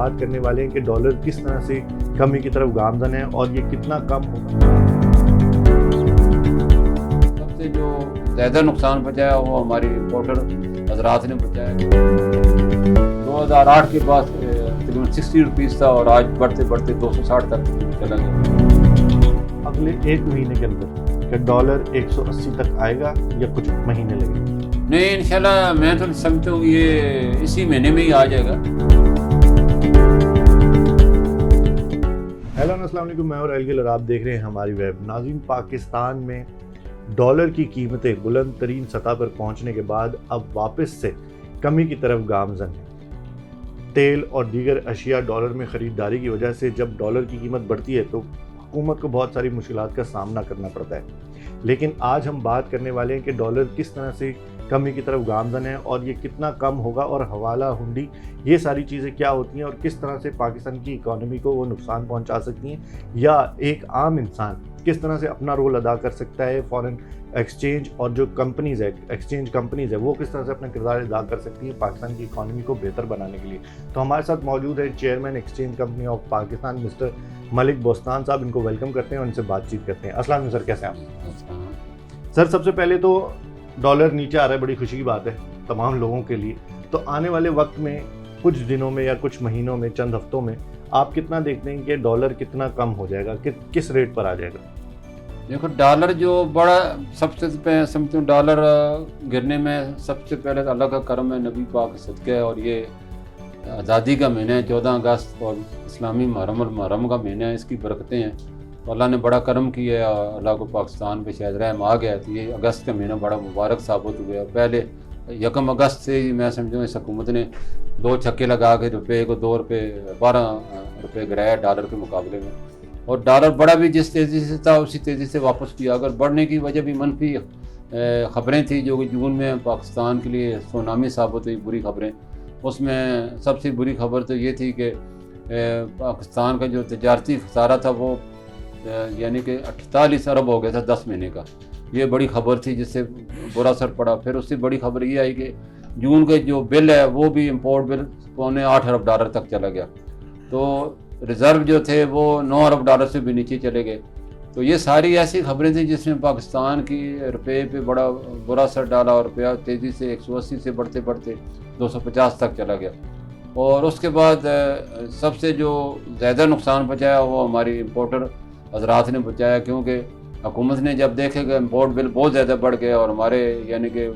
بات کرنے والے ہیں کہ ڈالر کس طرح سے کمی کی طرف گامزن ہے اور یہ کتنا کم ہوگا۔ سب سے جو زیادہ نقصان پہنچایا وہ ہماری امپورٹر حضرات نے پہنچایا۔ 2008 کے بعد تقریباً 60 روپیز تھا اور آج بڑھتے بڑھتے 260 تک چلا گیا۔ اگلے ایک مہینے کے اندر کہ ڈالر 180 تک آئے گا یا کچھ مہینے لگے گا؟ نہیں، انشاءاللہ میں تو سمجھتا ہوں یہ اسی مہینے میں ہی آ جائے گا۔ ہیلو السلام علیکم، میں اور ایلگل اور آپ دیکھ رہے ہیں ہماری ویب۔ ناظرین، پاکستان میں ڈالر کی قیمتیں بلند ترین سطح پر پہنچنے کے بعد اب واپس سے کمی کی طرف گامزن ہیں۔ تیل اور دیگر اشیاء ڈالر میں خریداری کی وجہ سے جب ڈالر کی قیمت بڑھتی ہے تو حکومت کو بہت ساری مشکلات کا سامنا کرنا پڑتا ہے، لیکن آج ہم بات کرنے والے ہیں کہ ڈالر کس طرح سے کمی کی طرف گامزن ہے اور یہ کتنا کم ہوگا، اور حوالہ ہنڈی، یہ ساری چیزیں کیا ہوتی ہیں اور کس طرح سے پاکستان کی اکانومی کو وہ نقصان پہنچا سکتی ہیں، یا ایک عام انسان کس طرح سے اپنا رول ادا کر سکتا ہے، فارن ایکسچینج اور جو کمپنیز ہے، ایکسچینج کمپنیز ہے، وہ کس طرح سے اپنا کردار ادا کر سکتی ہیں پاکستان کی اکانومی کو بہتر بنانے کے لیے۔ تو ہمارے ساتھ موجود ہے chairman exchange company of Pakistan mister Malik Bostan صاحب۔ ان کو ویلکم کرتے ہیں اور ان سے بات چیت کرتے ہیں۔ السلام علیکم سر، کیسے ہیں آپ؟ سر، سب سے پہلے تو ڈالر نیچے آ رہا ہے، بڑی خوشی کی بات ہے تمام لوگوں کے لیے۔ تو آنے والے وقت میں کچھ دنوں میں یا کچھ مہینوں میں، چند ہفتوں میں آپ کتنا دیکھتے ہیں کہ ڈالر کتنا کم ہو جائے گا، کس ریٹ پر آ جائے گا؟ دیکھو، ڈالر جو بڑا سب سے سمجھتا ہوں ڈالر گرنے میں سب سے پہلے اللہ کا کرم ہے، نبی پاک کا صدقہ ہے، اور یہ آزادی کا مہینہ ہے 14 اگست اور اسلامی محرم المحرم کا مہینہ ہے، اس کی برکتیں ہیں۔ تو اللہ نے بڑا کرم کیا ہے، اللہ کو پاکستان پہ شاید رحم آ گیا، تو یہ اگست کا مہینہ بڑا مبارک ثابت ہوا ہے۔ پہلے 1 اگست سے ہی میں سمجھوں اس حکومت نے 2 چھکے لگا کے روپے کو 2 روپے 12 روپے گرایا ڈالر کے مقابلے میں، اور ڈالر بڑا بھی جس تیزی سے تھا اسی تیزی سے واپس کیا۔ اگر بڑھنے کی وجہ بھی منفی خبریں تھیں جو کہ جون میں پاکستان کے لیے سونامی ثابت ہوئی، بری خبریں، اس میں سب سے بری خبر تو یہ تھی کہ پاکستان کا جو تجارتی خسارہ تھا وہ یعنی کہ 48 ارب ہو گیا تھا 10 مہینے کا۔ یہ بڑی خبر تھی جس سے برا اثر پڑا۔ پھر اس سے بڑی خبر یہ آئی کہ جون کے جو بل ہے وہ بھی امپورٹ بل 8.25 ارب ڈالر تک چلا گیا، تو ریزرو جو تھے وہ 9 ارب ڈالر سے بھی نیچے چلے گئے۔ تو یہ ساری ایسی خبریں تھیں جس نے پاکستان کی روپے پہ بڑا برا اثر ڈالا، اور روپیہ تیزی سے 180 سے بڑھتے بڑھتے 250 تک چلا گیا۔ اور اس کے بعد سب سے جو زیادہ نقصان پہنچایا وہ ہماری امپورٹر حضرات نے پہنچایا، کیونکہ حکومت نے جب دیکھے کہ امپورٹ بل بہت زیادہ بڑھ گئے اور ہمارے یعنی کہ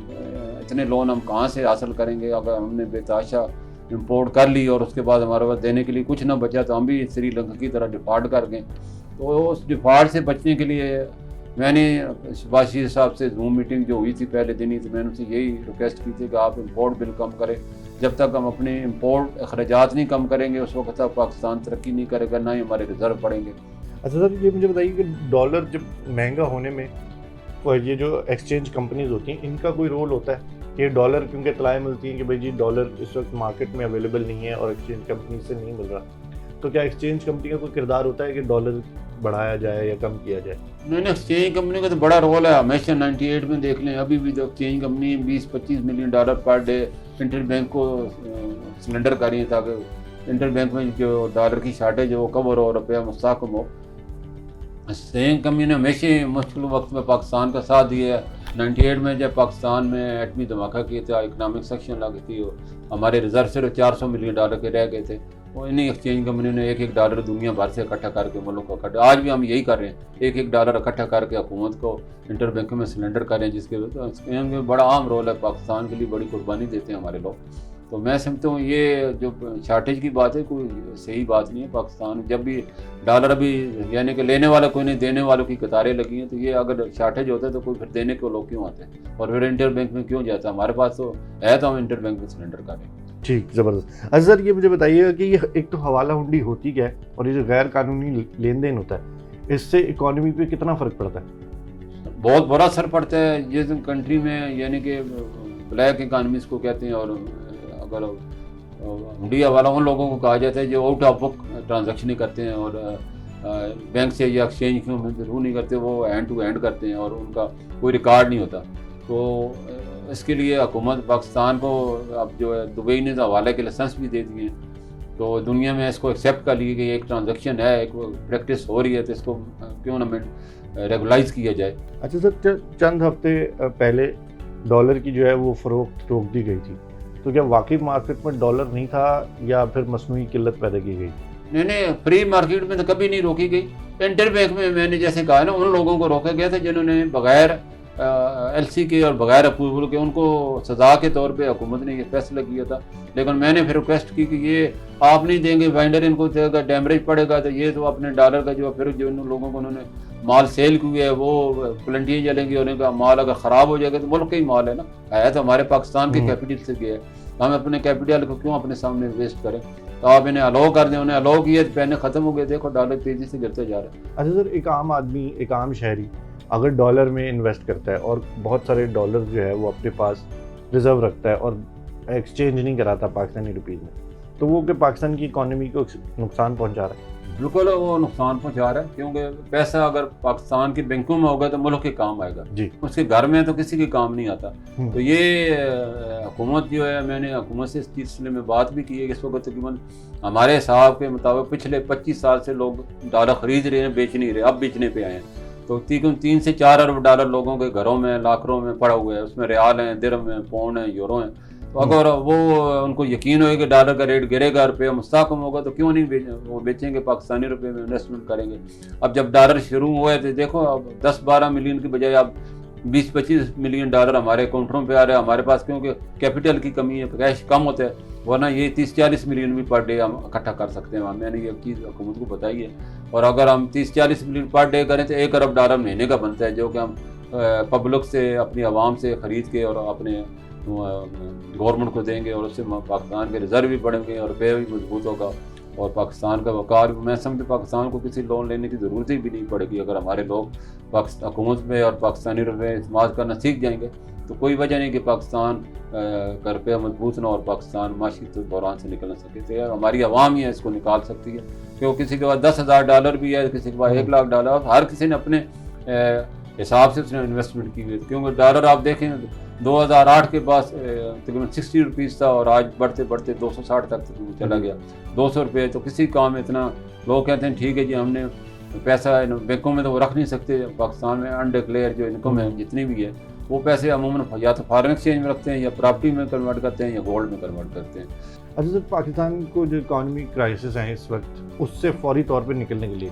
اتنے لون ہم کہاں سے حاصل کریں گے، اگر ہم نے بے تحاشا امپورٹ کر لی اور اس کے بعد ہمارے پاس دینے کے لیے کچھ نہ بچا تو ہم بھی سری لنکا کی طرح ڈیفالٹ کر گئے۔ تو اس ڈیفالٹ سے بچنے کے لیے میں نے شہباز شریف صاحب سے زوم میٹنگ جو ہوئی تھی پہلے دن ہی، تو میں نے ان سے یہی ریکویسٹ کی تھی کہ آپ امپورٹ بل کم کریں۔ جب تک ہم اپنے امپورٹ اخراجات نہیں کم کریں گے اس وقت تک پاکستان ترقی نہیں کرے گا، نہ ہی ہمارے ریزرو بڑھیں گے۔ اچھا سر، یہ مجھے بتائیے کہ ڈالر جب مہنگا ہونے میں یہ جو ایکسچینج کمپنیز ہوتی ہیں ان کا کوئی رول ہوتا ہے کہ ڈالر، کیونکہ اطلاعیں ملتی ہیں کہ بھائی جی ڈالر اس وقت مارکیٹ میں اویلیبل نہیں ہے اور ایکسچینج کمپنی سے نہیں مل رہا، تو کیا ایکسچینج کمپنی کا کوئی کردار ہوتا ہے کہ ڈالر بڑھایا جائے یا کم کیا جائے؟ نہیں، ایکسچینج کمپنی کا تو بڑا رول ہے ہمیشہ۔ 98 میں دیکھ لیں، ابھی بھی exchange company 20-25 million dollar per day inter bank کو سلنڈر کر رہی ہیں تاکہ انٹر بینک میں جو ڈالر کی شارٹیج ہو کور ہو، روپیہ مستحکم ہو۔ ایکسچینج کمپنی نے ہمیشہ مشکل وقت میں پاکستان کا ساتھ دیا ہے۔ 98 میں جب پاکستان میں ایٹمی دھماکہ کیا تھا، اکنامک سیکشن لگی تھی، ہمارے ریزرو صرف 400 ملین ڈالر کے رہ گئے تھے، وہ انہیں ایکسچینج کمپنی نے 1-1 ڈالر دنیا بھر سے اکٹھا کر کے ملک کو اکٹھا، آج بھی ہم یہی کر رہے ہیں، 1-1 ڈالر اکٹھا کر کے حکومت کو انٹر بینک میں سلنڈر کریں، جس کے میں بڑا عام رول ہے، پاکستان کے لیے بڑی قربانی دیتے ہیں ہمارے لوگ۔ تو میں سمجھتا ہوں یہ جو شارٹیج کی بات ہے کوئی صحیح بات نہیں ہے۔ پاکستان جب بھی ڈالر ابھی یعنی کہ لینے والا کوئی نہیں، دینے والوں کی قطاریں لگی ہیں، تو یہ اگر شارٹیج ہوتا ہے تو کوئی پھر دینے کے لوگ کیوں آتے ہیں اور پھر انٹر بینک میں کیوں جاتا ہے؟ ہمارے پاس تو ہے، تو ہم انٹر بینک میں سلنڈر کریں۔ ٹھیک، زبردست۔ اچھا سر، یہ مجھے بتائیے گا کہ یہ ایک تو حوالہ ہنڈی ہوتی کیا ہے اور یہ جو غیر قانونی لین دین ہوتا ہے، اس سے اکانومی پہ کتنا فرق پڑتا ہے؟ بہت برا اثر پڑتا ہے جس کنٹری میں یعنی کہ بلیک اکانومیز کو کہتے ہیں، اور اگر ہنڈی حوالہ ان لوگوں کو کہا جاتا ہے جو آؤٹ آف بک ٹرانزیکشن کرتے ہیں اور بینک سے یا ایکسچینج کے تھرو نہیں کرتے، وہ ہینڈ ٹو ہینڈ کرتے ہیں اور ان کا کوئی ریکارڈ نہیں ہوتا۔ تو اس کے لیے حکومت پاکستان کو اب جو ہے دبئی نے تو حوالے کے لائسنس بھی دے دیے ہیں، تو دنیا میں اس کو ایکسیپٹ کر لیے کہ یہ ایک ٹرانزیکشن ہے, ایک پریکٹس ہو رہی ہے, تو اس کو کیوں نہ ریگولائز کیا جائے. اچھا سر, چند ہفتے پہلے ڈالر کی جو ہے وہ فروخت روک دی گئی تھی, تو کیا واقعی مارکیٹ میں ڈالر نہیں تھا یا پھر مصنوعی قلت پیدا کی گئی؟ نہیں, فری مارکیٹ میں تو کبھی نہیں روکی گئی. انٹر بینک میں نے جیسے کہا نا, ان لوگوں کو روکا گیا تھا جنہوں نے بغیر ایل سی کے اور بغیر اپروول کے, ان کو سزا کے طور پہ حکومت نے یہ فیصلہ کیا تھا. لیکن میں نے پھر ریکویسٹ کی کہ یہ آپ نہیں دیں گے, وینڈر ان کو دے گا, ڈیمیج پڑے گا, تو یہ تو اپنے ڈالر کا جو پھر جو ان لوگوں کو انہوں نے مال سیل کیا ہے وہ پلنٹیاں جلیں گی, اور ان کا مال اگر خراب ہو جائے گا تو ملک کا ہی مال ہے نا, ہے تو ہمارے پاکستان کے کیپٹل سے گیا ہے, ہم اپنے کیپٹل کو کیوں اپنے سامنے ویسٹ کریں. تو آپ انہیں الاؤ کر دیں, انہیں الاؤ کیے تو پہلے ختم ہو گئے, دیکھو ڈالر تیزی سے گرتے جا رہے ہیں. اچھا سر, ایک عام آدمی, ایک عام شہری اگر ڈالر میں انویسٹ کرتا ہے اور بہت سارے ڈالر جو ہے وہ اپنے پاس ریزرو رکھتا ہے اور ایکسچینج نہیں کراتا پاکستانی روپیز میں, تو وہ کہ پاکستان کی اکانومی کو نقصان پہنچا رہا ہے؟ بالکل وہ نقصان پہنچا رہا ہے, کیونکہ پیسہ اگر پاکستان کے بینکوں میں ہوگا تو ملک کے کام آئے گا, جی, اس کے گھر میں تو کسی کے کام نہیں آتا. تو یہ حکومت جو ہے, میں نے حکومت سے اس سلسلے میں بات بھی کی ہے کہ اس وقت تقریباً ہمارے حساب کے مطابق پچھلے 25 سال سے لوگ ڈالر خرید رہے ہیں, بیچ نہیں رہے, اب بیچنے پہ آئے ہیں. تو 3 سے 4 ارب ڈالر لوگوں کے گھروں میں, لاکروں میں پڑا ہوا ہے, اس میں ریال ہیں, درہم ہیں, پاؤنڈ ہیں, یورو ہیں. تو اگر وہ ان کو یقین ہوئے کہ ڈالر کا ریٹ گرے گا, روپیہ مستحکم ہوگا, تو کیوں نہیں وہ بیچیں گے, پاکستانی روپے میں انویسٹمنٹ کریں گے. اب جب ڈالر شروع ہوئے تو دیکھو, اب 10-12 ملین کی بجائے اب 20-25 ملین ڈالر ہمارے اکاؤنٹوں پہ آ رہے ہیں ہمارے پاس, کیونکہ کیپٹل کی کمی ہے, کیش کم ہوتا ہے, ورنہ یہ 30-40 ملین بھی پر ڈے ہم اکٹھا کر سکتے ہیں. میں نے یہ چیز حکومت کو بتائی ہے, اور اگر ہم 30-40 ملین پر ڈے کریں تو 1 ارب ڈالر مہینے کا بنتا ہے, جو کہ ہم پبلک سے, اپنی عوام سے خرید کے اور اپنے گورنمنٹ کو دیں گے, اور اس سے پاکستان کے ریزرو بھی بڑھیں گے اور روپیہ بھی مضبوط ہوگا, اور پاکستان کا وقار. میں سمجھتا پاکستان کو کسی لون لینے کی ضرورت ہی بھی نہیں پڑے گی اگر ہمارے لوگ حکومت میں اور پاکستانی روپے استعمال کرنا سیکھ جائیں گے. تو کوئی وجہ نہیں کہ پاکستان کا روپیہ مضبوط نہ اور پاکستان معاشی بحران سے نکل نہ سکے. تو ہماری عوام ہی ہے اس کو نکال سکتی ہے, کیونکہ کسی کے پاس 10,000 ڈالر بھی ہے, کسی کے پاس 1 لاکھ ڈالر, ہر کسی نے اپنے حساب سے اس نے انویسٹمنٹ کی ہوئی ہے. کیونکہ ڈالر آپ دیکھیں 2008 کے پاس تقریباً 60 روپیز تھا, اور آج بڑھتے بڑھتے 260 تک چلا گیا, 200 روپے. تو کسی کام میں اتنا, لوگ کہتے ہیں ٹھیک ہے جی ہم نے پیسہ بینکوں میں تو وہ رکھ نہیں سکتے, پاکستان میں انڈکلیئر جو انکم ہے جتنی بھی ہے وہ پیسے عموماً یا تو فارن ایکسچینج میں رکھتے ہیں, یا پراپرٹی میں کنورٹ کرتے ہیں, یا گولڈ میں کنورٹ کرتے ہیں. اچھا سر, پاکستان کو جو اکانومی کرائسس ہیں اس وقت, اس سے فوری طور پہ نکلنے کے لیے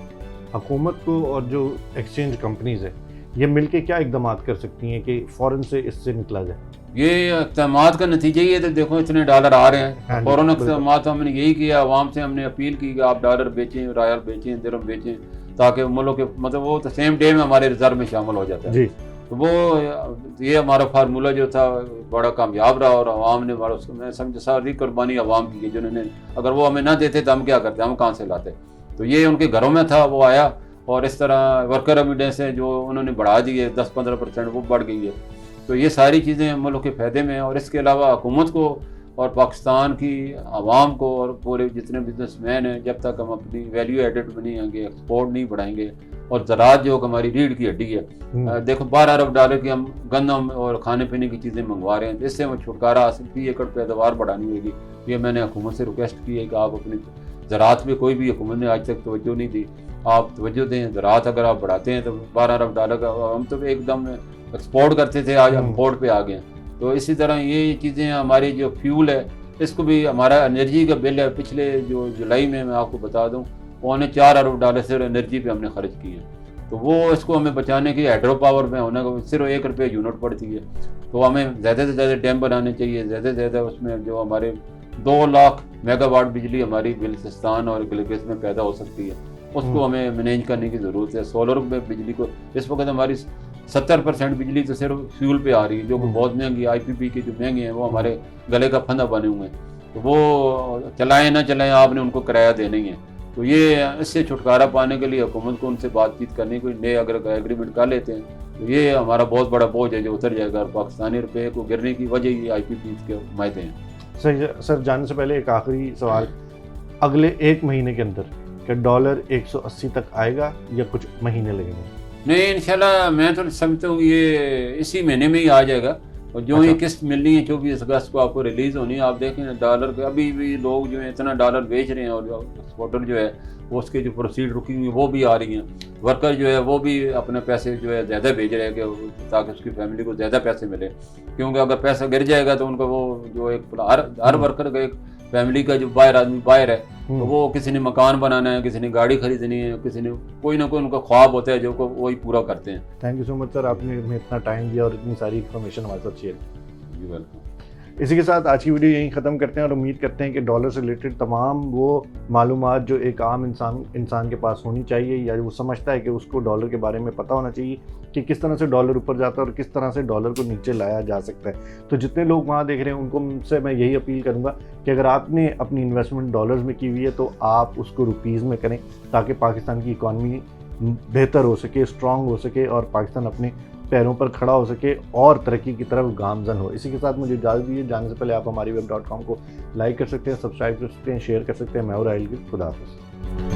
حکومت کو اور جو ایکسچینج کمپنیز ہیں یہ مل کے کیا اقدامات کر سکتی ہیں کہ فوراً سے اس سے نکلا جائے؟ یہ اقدامات کا نتیجہ یہ ہے, تو دیکھو اتنے ڈالر آ رہے ہیں, فوراً اقدامات ہم نے یہی کیا, عوام سے ہم نے اپیل کی کہ آپ ڈالر بیچیں, ریال بیچیں, درہم بیچیں, تاکہ ملک کے مطلب وہ تو سیم ڈے میں ہمارے ریزرو میں شامل ہو جاتا ہے. جی, تو وہ یہ ہمارا فارمولہ جو تھا بڑا کامیاب رہا, اور عوام نے ہمارا, اس کو میں سمجھ ساری قربانی عوام کی ہے, جنہوں نے, اگر وہ ہمیں نہ دیتے تو ہم کیا کرتے, ہم کہاں سے لاتے. تو یہ ان کے گھروں میں تھا, وہ آیا, اور اس طرح ورکر ایویڈنس ہے جو انہوں نے بڑھا دی ہے 10-15%, وہ بڑھ گئی ہے. تو یہ ساری چیزیں ملک کے فائدے میں ہیں. اور اس کے علاوہ حکومت کو اور پاکستان کی عوام کو اور پورے جتنے بزنس مین ہیں, جب تک ہم اپنی ویلیو ایڈڈ بنائیں گے, ایکسپورٹ نہیں بڑھائیں گے, اور زراعت جو ہماری ریڑھ کی ہڈی ہے, دیکھو 12 ارب ڈالر کی ہم گندم اور کھانے پینے کی چیزیں منگوا رہے ہیں, اس سے ہمیں چھٹکارا حاصل, 20 ایکڑ پیداوار بڑھانی ہوگی. یہ میں نے حکومت سے ریکویسٹ کی ہے کہ آپ اپنی زراعت پہ, کوئی بھی حکومت نے آج تک توجہ نہیں دی, آپ توجہ دیں. زراعت اگر آپ بڑھاتے ہیں تو 12 ارب ڈالر کا, ہم تو ایک دم ایکسپورٹ کرتے تھے, آج امپورٹ پہ آ گئے ہیں. تو اسی طرح یہ چیزیں, ہماری جو فیول ہے اس کو بھی, ہمارا انرجی کا بل ہے پچھلے جو جولائی میں آپ کو بتا دوں, 4 ارب ڈالر صرف انرجی پہ ہم نے خرچ کی ہے. تو وہ اس کو ہمیں بچانے کی, ہائیڈرو پاور میں ہونے کو صرف 1 روپے یونٹ پڑتی ہے. تو ہمیں زیادہ سے زیادہ ڈیم بنانے چاہیے, زیادہ سے زیادہ اس میں جو ہمارے 2 لاکھ میگا واٹ بجلی ہماری بلوچستان اور گلگت میں پیدا ہو سکتی ہے, اس کو ہمیں مینیج کرنے کی ضرورت ہے. سولر میں بجلی کو, اس وقت ہماری 70% بجلی تو صرف فیول پہ آ رہی ہے, جو کہ بہت مہنگی, آئی پی پی کے جو مہنگے ہیں وہ ہمارے گلے کا پھندا بنے ہوئے ہیں. تو وہ چلائیں نہ چلائیں, آپ نے ان کو کرایہ دینا ہی ہے. تو یہ اس سے چھٹکارا پانے کے لیے حکومت کو ان سے بات چیت کرنے کو, نئے اگر ایگریمنٹ کر لیتے ہیں تو یہ ہمارا بہت بڑا بوجھ ہے جو اتر جائے گا. اور پاکستانی روپے کو گرنے کی وجہ یہ آئی پی پی کے مائدے ہیں. سر جانے سے پہلے ایک آخری سوال, اگلے 1 مہینے کے اندر کہ ڈالر 180 تک آئے گا یا کچھ مہینے لگیں گے؟ نہیں, انشاءاللہ میں تو سمجھتا ہوں یہ اسی مہینے میں ہی آ جائے گا, اور جو یہ اچھا۔ قسط ملنی ہے 24 اگست کو آپ کو ریلیز ہونی ہے، آپ دیکھیں ڈالر کے ابھی بھی لوگ جو ہیں اتنا ڈالر بیچ رہے ہیں، اور جو ایکسپورٹر جو ہے وہ اس کے جو پروسیڈ رکی ہوئی ہیں وہ بھی آ رہی ہیں، ورکر جو ہے وہ بھی اپنے پیسے جو ہے زیادہ بھیج رہے ہیں کہ تاکہ اس کی فیملی کو زیادہ پیسے ملے، کیونکہ اگر پیسہ گر جائے گا تو ان کا وہ جو ایک ہر ورکر کا ایک فیملی کا جو باہر آدمی باہر ہے تو وہ کسی نے مکان بنانا ہے، کسی نے گاڑی خریدنی ہے، کسی نے کوئی نہ کوئی ان کا خواب ہوتا ہے جو کو وہی پورا کرتے ہیں۔ تھینک یو سو مچ سر، آپ نے ہمیں اتنا ٹائم دیا اور اتنی ساری انفارمیشن ہمارے ساتھ شیئر کی۔ جی ویلکم۔ اسی کے ساتھ آج کی ویڈیو یہیں ختم کرتے ہیں اور امید کرتے ہیں کہ ڈالر سے ریلیٹڈ تمام وہ معلومات جو ایک عام انسان کے پاس ہونی چاہیے، یا وہ سمجھتا ہے کہ اس کو ڈالر کے بارے میں پتہ ہونا چاہیے کہ کس طرح سے ڈالر اوپر جاتا ہے اور کس طرح سے ڈالر کو نیچے لایا جا سکتا ہے۔ تو جتنے لوگ وہاں دیکھ رہے ہیں ان کو سے میں یہی اپیل کروں گا کہ اگر آپ نے اپنی انویسٹمنٹ ڈالرز میں کی ہوئی ہے تو آپ اس کو روپیز میں کریں، تاکہ پاکستان کی اکانومی بہتر ہو سکے، اسٹرانگ ہو سکے اور پاکستان اپنے پیروں پر کھڑا ہو سکے اور ترقی کی طرف گامزن ہو۔ اسی کے ساتھ مجھے اجازت دیجیے، جانے سے پہلے آپ ہماری web.com کو لائک کر سکتے ہیں، سبسکرائب کر سکتے ہیں، شیئر کر سکتے ہیں۔ میں اور راہیل گل، خدا حافظ۔